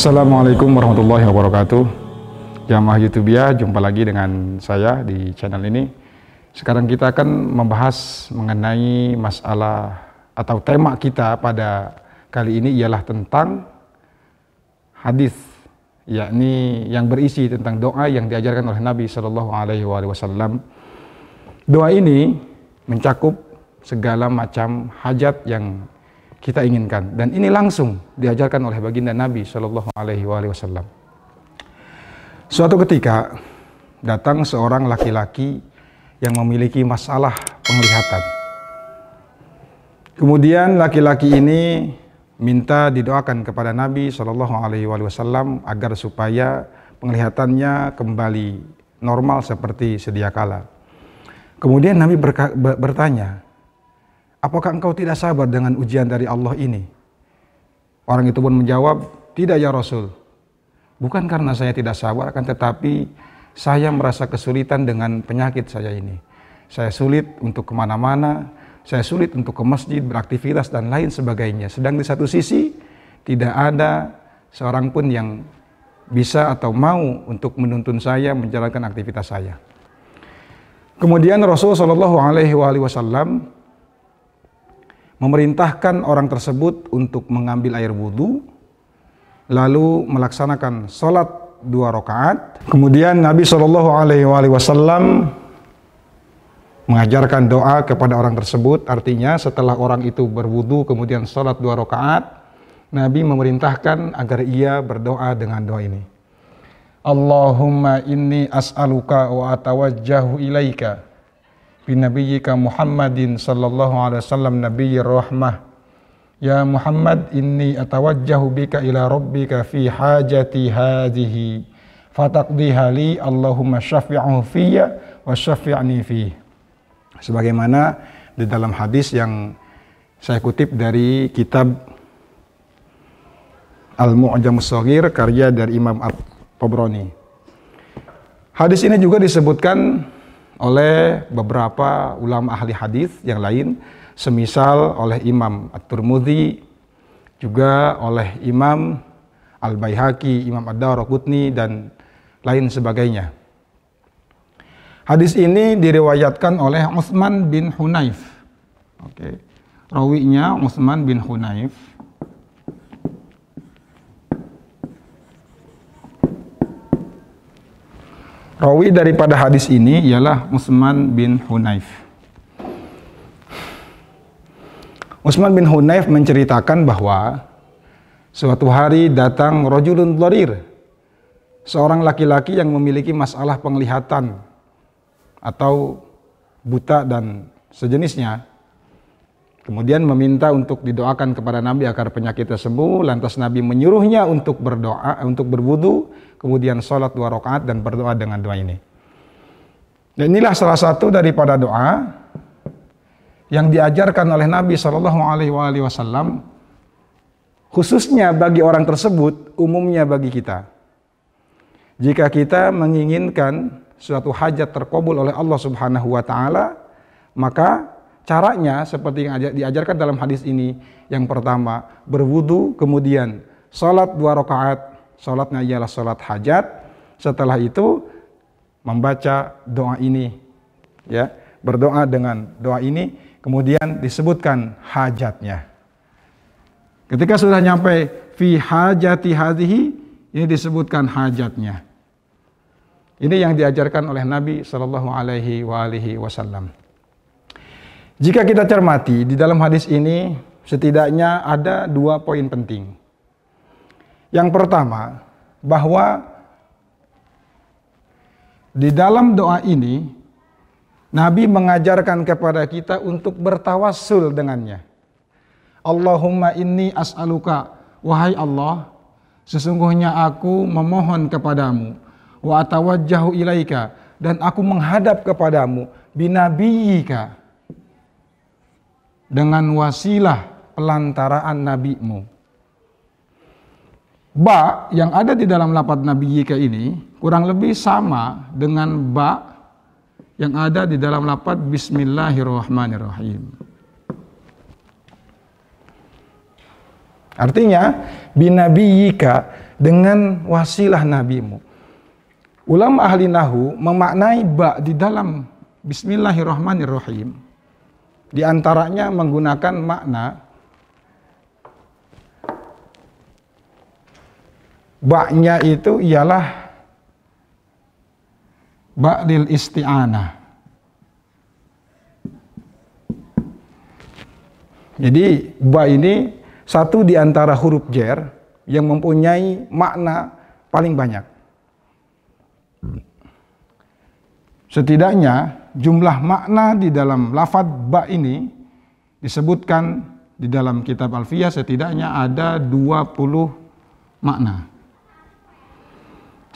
Assalamualaikum warahmatullahi wabarakatuh. Jamaah YouTubiah, jumpa lagi dengan saya di channel ini. Sekarang kita akan membahas mengenai masalah atau tema kita pada kali ini ialah tentang hadis, yakni yang berisi tentang doa yang diajarkan oleh Nabi Shallallahu Alaihi Wasallam. Doa ini mencakup segala macam hajat yang kita inginkan, dan ini langsung diajarkan oleh baginda Nabi Shallallahu Alaihi Wasallam. Suatu ketika datang seorang laki-laki yang memiliki masalah penglihatan. Kemudian laki-laki ini minta didoakan kepada Nabi Shallallahu Alaihi Wasallam agar supaya penglihatannya kembali normal seperti sedia kala. Kemudian Nabi bertanya, apakah engkau tidak sabar dengan ujian dari Allah ini? Orang itu pun menjawab, tidak ya Rasul. Bukan karena saya tidak sabar, akan tetapi saya merasa kesulitan dengan penyakit saya ini. Saya sulit untuk kemana-mana, saya sulit untuk ke masjid, beraktivitas dan lain sebagainya. Sedang di satu sisi, tidak ada seorang pun yang bisa atau mau untuk menuntun saya menjalankan aktivitas saya. Kemudian Rasul Shallallahu Alaihi Wasallam memerintahkan orang tersebut untuk mengambil air wudhu, lalu melaksanakan sholat 2 rakaat. Kemudian Nabi Shallallahu Alaihi Wasallam mengajarkan doa kepada orang tersebut. Artinya setelah orang itu berwudhu kemudian sholat 2 rakaat, Nabi memerintahkan agar ia berdoa dengan doa ini. Allahumma inni as'aluka wa atawajjahu ilaika binabiyyika Muhammadin sallallahu alaihi wasallam nabiyyir rahmah. Ya Muhammad, inni atawajjahu bika ila rabbika fi hajati hadhihi fataqdiha li Allahumma syafi'hu fiyya wa syafi'ni fi. Sebagaimana di dalam hadis yang saya kutip dari kitab Al-Mu'jamus Shaghir karya dari Imam At-Tabrani. Hadis ini juga disebutkan oleh beberapa ulama ahli hadis yang lain, semisal oleh Imam At-Tirmidzi, juga oleh Imam Al-Baihaqi, Imam Ad-Daraqutni dan lain sebagainya. Hadis ini diriwayatkan oleh Utsman bin Hunayf. Oke. Rawinya Utsman bin Hunayf. Rawi daripada hadis ini ialah Utsman bin Hunayf. Utsman bin Hunayf menceritakan bahwa suatu hari datang rajulun dharir, seorang laki-laki yang memiliki masalah penglihatan atau buta dan sejenisnya. Kemudian meminta untuk didoakan kepada Nabi agar penyakitnya sembuh. Lantas Nabi menyuruhnya untuk berdoa, untuk berwudu, kemudian sholat 2 rakaat dan berdoa dengan doa ini. Dan inilah salah satu daripada doa yang diajarkan oleh Nabi Shallallahu Alaihi Wasallam, khususnya bagi orang tersebut, umumnya bagi kita. Jika kita menginginkan suatu hajat terkabul oleh Allah Subhanahu Wa Taala, maka caranya seperti yang diajarkan dalam hadis ini. Yang pertama, berwudu, kemudian sholat 2 rakaat. Sholatnya ialah sholat hajat. Setelah itu membaca doa ini, ya, berdoa dengan doa ini, kemudian disebutkan hajatnya. Ketika sudah nyampe fi hajati hadhihi, ini disebutkan hajatnya. Ini yang diajarkan oleh Nabi Shallallahu Alaihi Wasallam. Jika kita cermati di dalam hadis ini, setidaknya ada 2 poin penting. Yang pertama, bahwa di dalam doa ini Nabi mengajarkan kepada kita untuk bertawassul dengannya. Allahumma inni as'aluka, wahai Allah, sesungguhnya aku memohon kepadamu, wa atawajjahu ilaika, dan aku menghadap kepadamu, binabiyyika, dengan wasilah pelantaraan nabimu. Ba yang ada di dalam lafaz nabiyyika ini kurang lebih sama dengan ba yang ada di dalam lafaz bismillahirrahmanirrahim. Artinya binabiyyika, dengan wasilah nabimu. Ulama ahli nahu memaknai ba di dalam Bismillahirrahmanirrahim, di antaranya menggunakan makna ba-nya itu ialah ba lil isti'anah. Jadi ba ini satu di antara huruf jar yang mempunyai makna paling banyak. Setidaknya jumlah makna di dalam lafadz ba ini disebutkan di dalam kitab Alfiyah setidaknya ada 20 makna.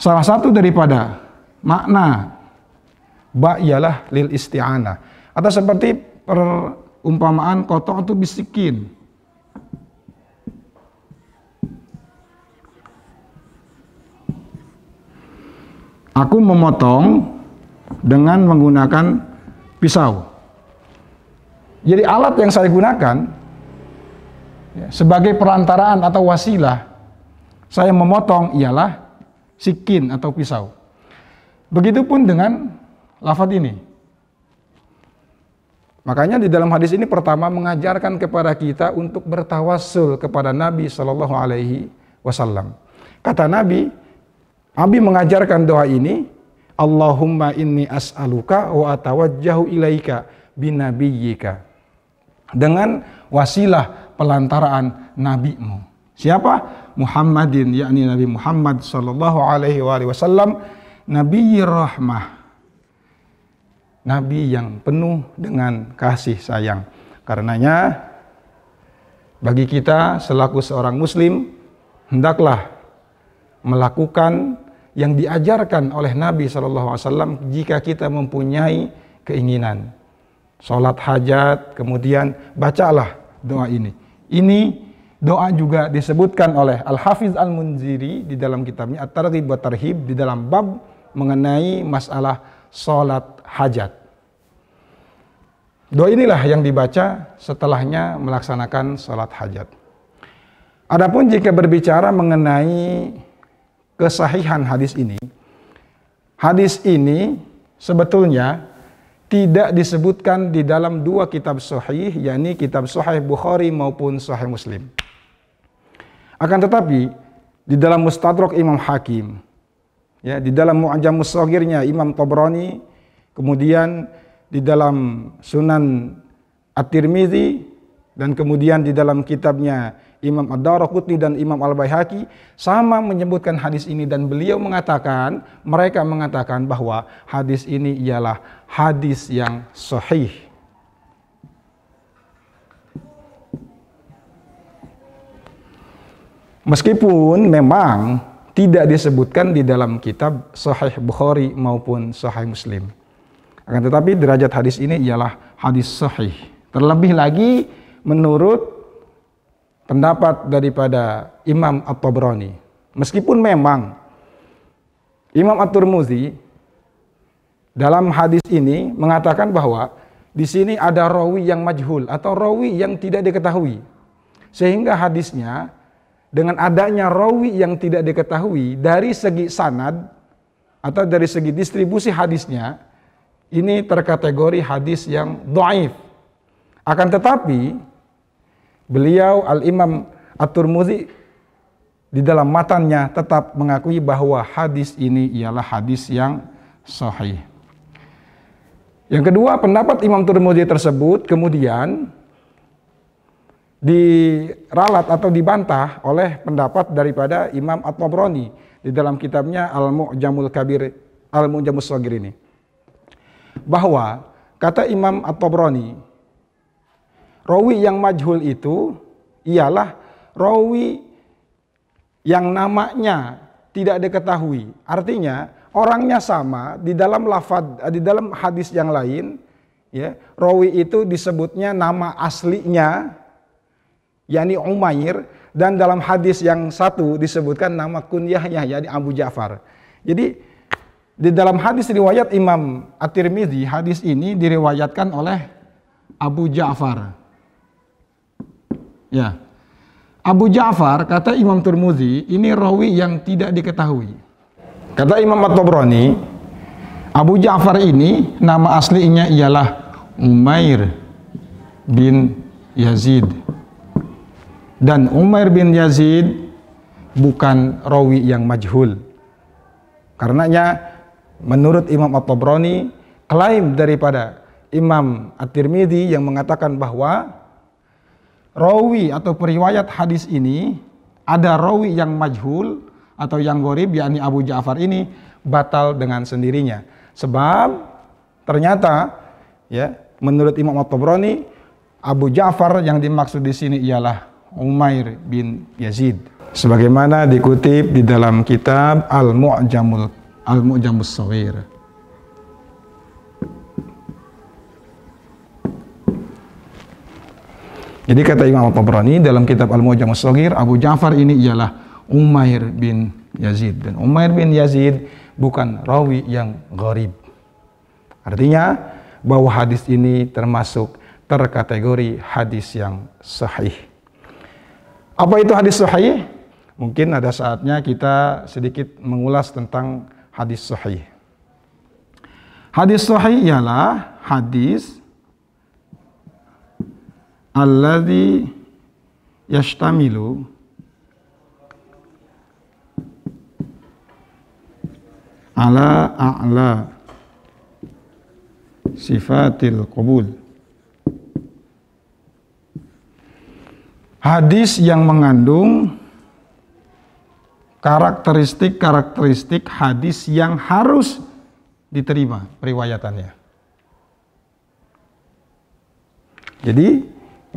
Salah satu daripada makna ba ialah lil isti'anah, atau seperti perumpamaan qata'tu bisikin. Aku memotong dengan menggunakan pisau. Jadi alat yang saya gunakan sebagai perantaraan atau wasilah saya memotong ialah sikin atau pisau. Begitupun dengan lafadz ini. Makanya di dalam hadis ini pertama mengajarkan kepada kita untuk bertawassul kepada Nabi Shallallahu Alaihi Wasallam. Kata Nabi mengajarkan doa ini, Allahumma inni as'aluka wa atawajjahu ilaika binabiyyika. Dengan wasilah pelantaraan nabimu. Siapa? Muhammadin, yakni Nabi Muhammad sallallahu alaihi wasallam, Nabiyir rahmah. Nabi yang penuh dengan kasih sayang. Karenanya bagi kita selaku seorang muslim hendaklah melakukan yang diajarkan oleh Nabi SAW jika kita mempunyai keinginan. Sholat hajat, kemudian bacalah doa ini. Ini doa juga disebutkan oleh Al-Hafiz Al-Munziri di dalam kitabnya At-Targhib wa Tarhib di dalam bab mengenai masalah sholat hajat. Doa inilah yang dibaca setelahnya melaksanakan sholat hajat. Adapun jika berbicara mengenai kesahihan hadis ini sebetulnya tidak disebutkan di dalam dua kitab sahih, yakni kitab Sahih Bukhari maupun Sahih Muslim. Akan tetapi di dalam Mustadrak Imam Hakim, ya, di dalam Mu'jamus Shaghirnya Imam Tabrani, kemudian di dalam Sunan At-Tirmizi, dan kemudian di dalam kitabnya Imam Ad-Daraqutni dan Imam Al-Baihaqi sama menyebutkan hadis ini, dan beliau mengatakan, mereka mengatakan bahwa hadis ini ialah hadis yang sahih. Meskipun memang tidak disebutkan di dalam kitab Sahih Bukhari maupun Sahih Muslim. Akan tetapi derajat hadis ini ialah hadis sahih. Terlebih lagi menurut pendapat daripada Imam At-Tabrani. Meskipun memang Imam At-Tirmizi dalam hadis ini mengatakan bahwa di sini ada rawi yang majhul atau rawi yang tidak diketahui. Sehingga hadisnya dengan adanya rawi yang tidak diketahui dari segi sanad atau dari segi distribusi hadisnya, ini terkategori hadis yang dhaif. Akan tetapi beliau Al-Imam At-Tirmizi di dalam matannya tetap mengakui bahwa hadis ini ialah hadis yang sahih. Yang kedua, pendapat Imam Tirmizi tersebut kemudian diralat atau dibantah oleh pendapat daripada Imam At-Tabrani di dalam kitabnya Al-Mu'jamul Kabir, Al-Mu'jamus Shaghir ini. Bahwa kata Imam At-Tabrani, rawi yang majhul itu ialah rawi yang namanya tidak diketahui. Artinya orangnya sama di dalam lafadz, di dalam hadis yang lain, ya, rawi itu disebutnya nama aslinya, yakni Umair, dan dalam hadis yang satu disebutkan nama kunyahnya, yakni Abu Ja'far. Jadi di dalam hadis riwayat Imam At-Tirmizi, hadis ini diriwayatkan oleh Abu Ja'far. Ya. Abu Ja'far, kata Imam Tirmidzi, ini rawi yang tidak diketahui. Kata Imam At-Tabrani, Abu Ja'far ini nama aslinya ialah Umair bin Yazid. Dan Umair bin Yazid bukan rawi yang majhul. Karenanya menurut Imam At-Tabrani, klaim daripada Imam At-Tirmidzi yang mengatakan bahwa rawi atau periwayat hadis ini ada rawi yang majhul atau yang gharib, yakni Abu Ja'far ini, batal dengan sendirinya. Sebab ternyata ya, menurut Imam At-Tabrani, Abu Ja'far yang dimaksud di sini ialah Umair bin Yazid. Sebagaimana dikutip di dalam kitab Al-Mu'jamus Shaghir. Jadi kata Imam At-Tabrani dalam kitab Al-Mu'jamus Shaghir, Abu Ja'far ini ialah Umair bin Yazid. Dan Umair bin Yazid bukan rawi yang gharib. Artinya bahwa hadis ini termasuk terkategori hadis yang sahih. Apa itu hadis sahih? Mungkin ada saatnya kita sedikit mengulas tentang hadis sahih. Hadis sahih ialah hadis alladzi yashtamilu ala a'la sifatil qabul. Hadis yang mengandung karakteristik hadis yang harus diterima periwayatannya. Jadi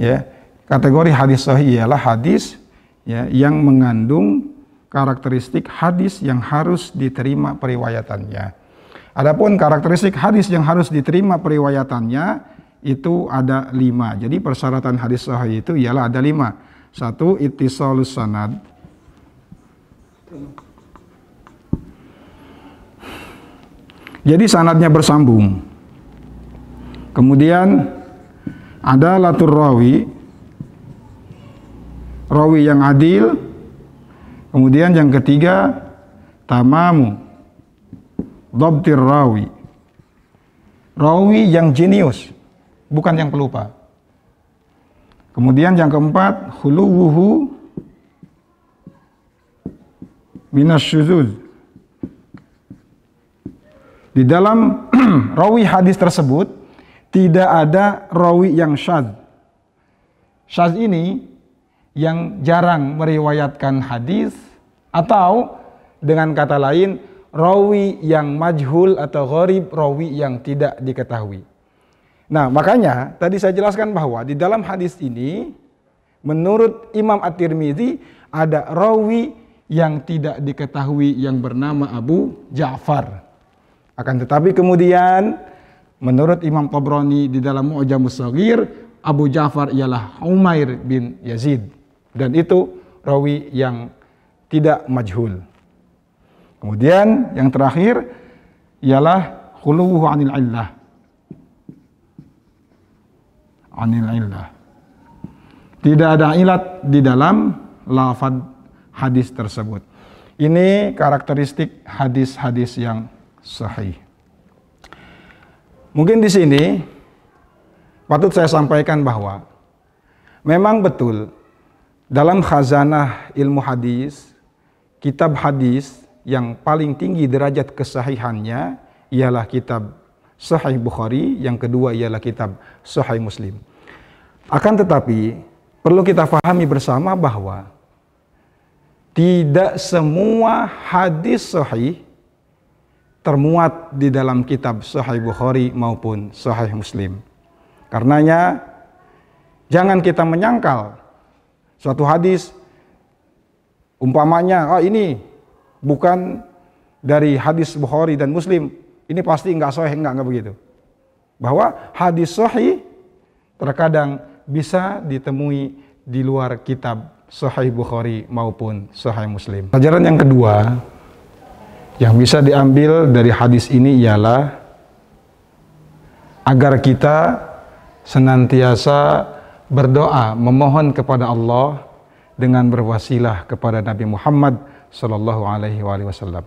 ya, kategori hadis sahih ialah hadis ya, yang mengandung karakteristik hadis yang harus diterima periwayatannya. Adapun karakteristik hadis yang harus diterima periwayatannya itu ada 5. Jadi persyaratan hadis sahih itu ialah ada 5. 1, ittisalus sanad. Jadi sanadnya bersambung. Kemudian ada latur rawi, rawi yang adil. Kemudian yang ketiga, tamamu dhabtir rawi, rawi yang jenius, bukan yang pelupa. Kemudian yang keempat, khuluwuhu minasyuzuz. Di dalam rawi hadis tersebut tidak ada rawi yang syadz. Syadz ini yang jarang meriwayatkan hadis, atau dengan kata lain rawi yang majhul atau gharib, rawi yang tidak diketahui. Nah, makanya tadi saya jelaskan bahwa di dalam hadis ini menurut Imam At-Tirmidzi ada rawi yang tidak diketahui yang bernama Abu Ja'far. Akan tetapi kemudian menurut Imam Tabrani di dalam Mu'jamus Shaghir, Abu Ja'far ialah Umair bin Yazid, dan itu rawi yang tidak majhul. Kemudian yang terakhir ialah khuluwuhu anil illah. Tidak ada ilat di dalam lafaz hadis tersebut. Ini karakteristik hadis-hadis yang sahih. Mungkin di sini patut saya sampaikan bahwa memang betul dalam khazanah ilmu hadis, kitab hadis yang paling tinggi derajat kesahihannya ialah kitab Sahih Bukhari, yang kedua ialah kitab Sahih Muslim. Akan tetapi perlu kita pahami bersama bahwa tidak semua hadis sahih termuat di dalam kitab Sahih Bukhari maupun Sahih Muslim. Karenanya jangan kita menyangkal suatu hadis umpamanya ini bukan dari hadis Bukhari dan Muslim, ini pasti enggak sahih, enggak begitu. Bahwa hadis sahih terkadang bisa ditemui di luar kitab Sahih Bukhari maupun Sahih Muslim. Pelajaran yang kedua yang bisa diambil dari hadis ini ialah agar kita senantiasa berdoa, memohon kepada Allah dengan berwasilah kepada Nabi Muhammad Sallallahu Alaihi Wasallam.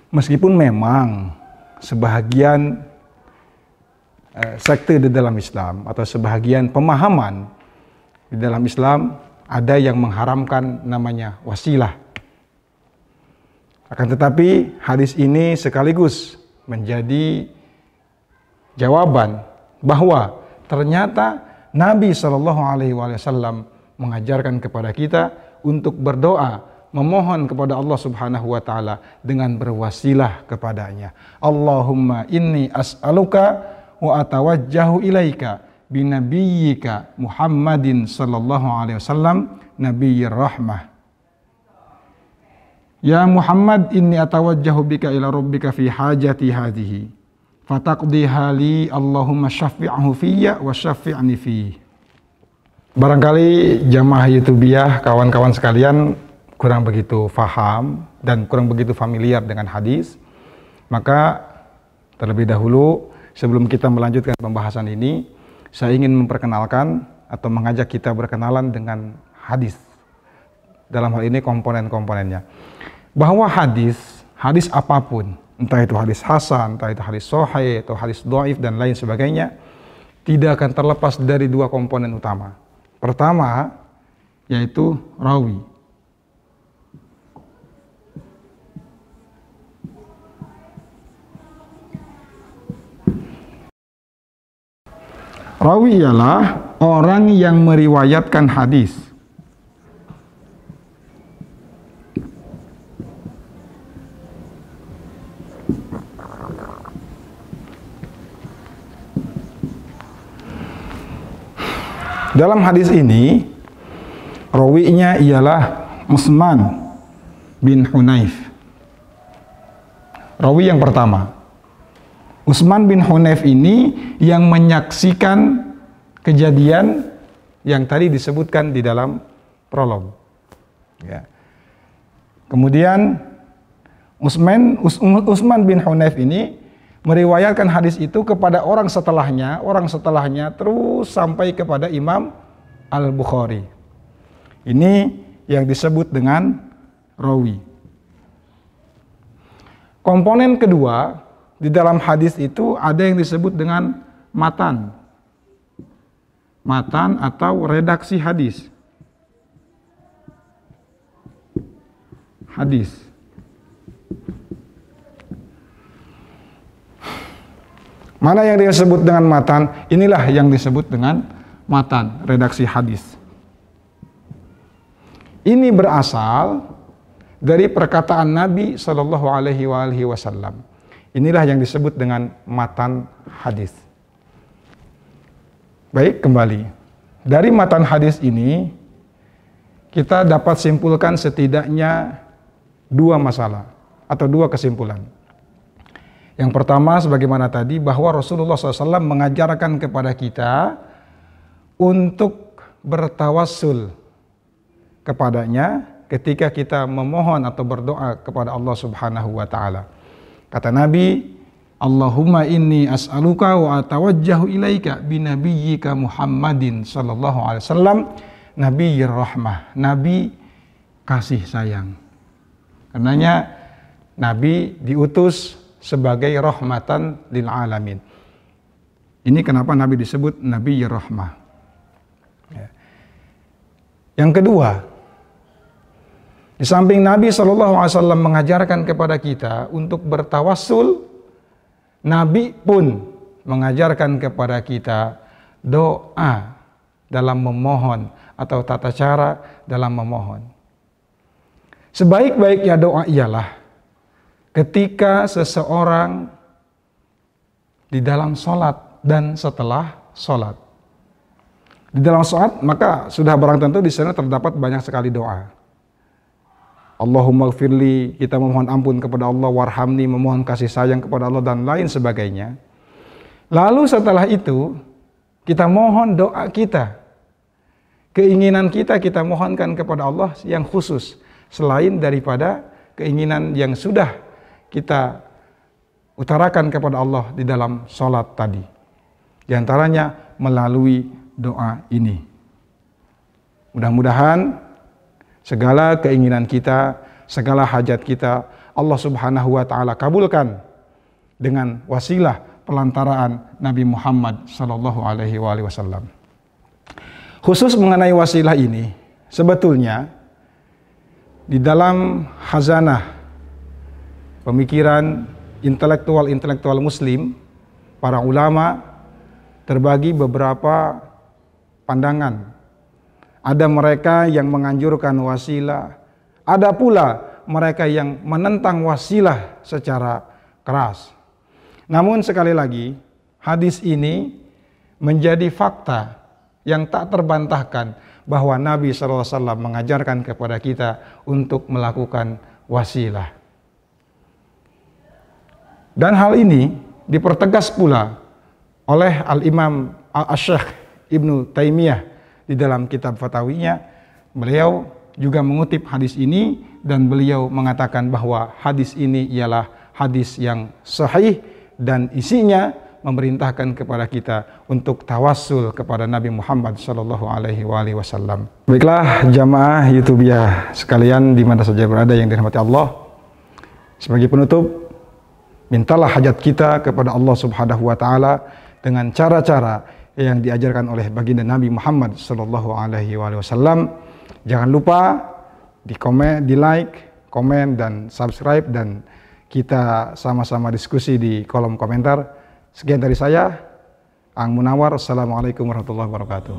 Meskipun memang sebahagian sekte di dalam Islam atau sebahagian pemahaman di dalam Islam ada yang mengharamkan namanya wasilah. Akan tetapi hadis ini sekaligus menjadi jawaban bahwa ternyata Nabi Shallallahu Alaihi Wasallam mengajarkan kepada kita untuk berdoa, memohon kepada Allah Subhanahu Wa Taala dengan berwasilah kepadanya. Allahumma inni as'aluka wa atawajjahu ilaika binabiyyika Muhammadin Sallallahu Alaihi Wasallam nabiyyir rahmah. Ya Muhammad, inni atawajjahu bika ila rabbika fi hajati hadhihi fataqdiha li Allahumma syafi'hu fiyya wa syafi'ni fi. Barangkali jamaah YouTubiah, kawan-kawan sekalian kurang begitu faham dan kurang begitu familiar dengan hadis. Maka terlebih dahulu sebelum kita melanjutkan pembahasan ini, saya ingin memperkenalkan atau mengajak kita berkenalan dengan hadis. Dalam hal ini komponen-komponennya. Bahwa hadis apapun, entah itu hadis hasan, entah itu hadis sahih, atau hadis dhaif dan lain sebagainya, tidak akan terlepas dari dua komponen utama. Pertama, yaitu rawi. Rawi ialah orang yang meriwayatkan hadis. Dalam hadis ini, rawinya ialah Utsman bin Hunayf. Rawi yang pertama. Utsman bin Hunayf ini yang menyaksikan kejadian yang tadi disebutkan di dalam prolog. Ya. Kemudian Utsman bin Hunayf ini meriwayatkan hadis itu kepada orang setelahnya terus sampai kepada Imam Al-Bukhari. Ini yang disebut dengan rawi. Komponen kedua di dalam hadis itu ada yang disebut dengan matan. Matan atau redaksi hadis. Hadis. Mana yang disebut dengan matan? Inilah yang disebut dengan matan, redaksi hadis. Ini berasal dari perkataan Nabi Shallallahu Alaihi Wasallam. Inilah yang disebut dengan matan hadis. Baik, kembali. Dari matan hadis ini, kita dapat simpulkan setidaknya dua masalah atau dua kesimpulan. Yang pertama, sebagaimana tadi, bahwa Rasulullah SAW mengajarkan kepada kita untuk bertawassul kepadanya ketika kita memohon atau berdoa kepada Allah Subhanahu wa Ta'ala. Kata Nabi, Allahumma inni as'aluka wa atawajjahu ilaika binabiyyika Muhammadin sallallahu alaihi wasallam nabiyyir rahmah, nabi kasih sayang. Karenanya Nabi diutus sebagai rahmatan lil alamin. Ini kenapa Nabi disebut nabiyyir rahmah. Ya. Yang kedua, di samping Nabi SAW mengajarkan kepada kita untuk bertawassul, Nabi pun mengajarkan kepada kita doa dalam memohon atau tata cara dalam memohon. Sebaik-baiknya doa ialah ketika seseorang di dalam sholat dan setelah sholat. Di dalam sholat maka sudah barang tentu di sana terdapat banyak sekali doa. Allahumma gfirli, kita memohon ampun kepada Allah, warhamni, memohon kasih sayang kepada Allah dan lain sebagainya. Lalu setelah itu kita mohon doa kita, keinginan kita mohonkan kepada Allah yang khusus selain daripada keinginan yang sudah kita utarakan kepada Allah di dalam sholat tadi. Di antaranya melalui doa ini. Mudah-mudahan segala keinginan kita, segala hajat kita, Allah Subhanahu wa taala kabulkan dengan wasilah pelantaraan Nabi Muhammad sallallahu alaihi wasallam. Khusus mengenai wasilah ini, sebetulnya di dalam khazanah pemikiran intelektual Muslim, para ulama terbagi beberapa pandangan. Ada mereka yang menganjurkan wasilah, ada pula mereka yang menentang wasilah secara keras. Namun sekali lagi, hadis ini menjadi fakta yang tak terbantahkan bahwa Nabi SAW mengajarkan kepada kita untuk melakukan wasilah. Dan hal ini dipertegas pula oleh Al-Imam Al-Syekh Ibnu Taimiyah di dalam kitab fatawinya. Beliau juga mengutip hadis ini dan beliau mengatakan bahwa hadis ini ialah hadis yang sahih dan isinya memerintahkan kepada kita untuk tawassul kepada Nabi Muhammad sallallahu alaihi wasallam. Baiklah jamaah YouTubiah sekalian di mana saja berada yang dirahmati Allah. Sebagai penutup, mintalah hajat kita kepada Allah Subhanahu wa taala dengan cara-cara yang diajarkan oleh baginda Nabi Muhammad sallallahu alaihi wasallam. Jangan lupa di komen, di like, komen dan subscribe, dan kita sama-sama diskusi di kolom komentar. Sekian dari saya, Ang Munawar. Assalamualaikum warahmatullahi wabarakatuh.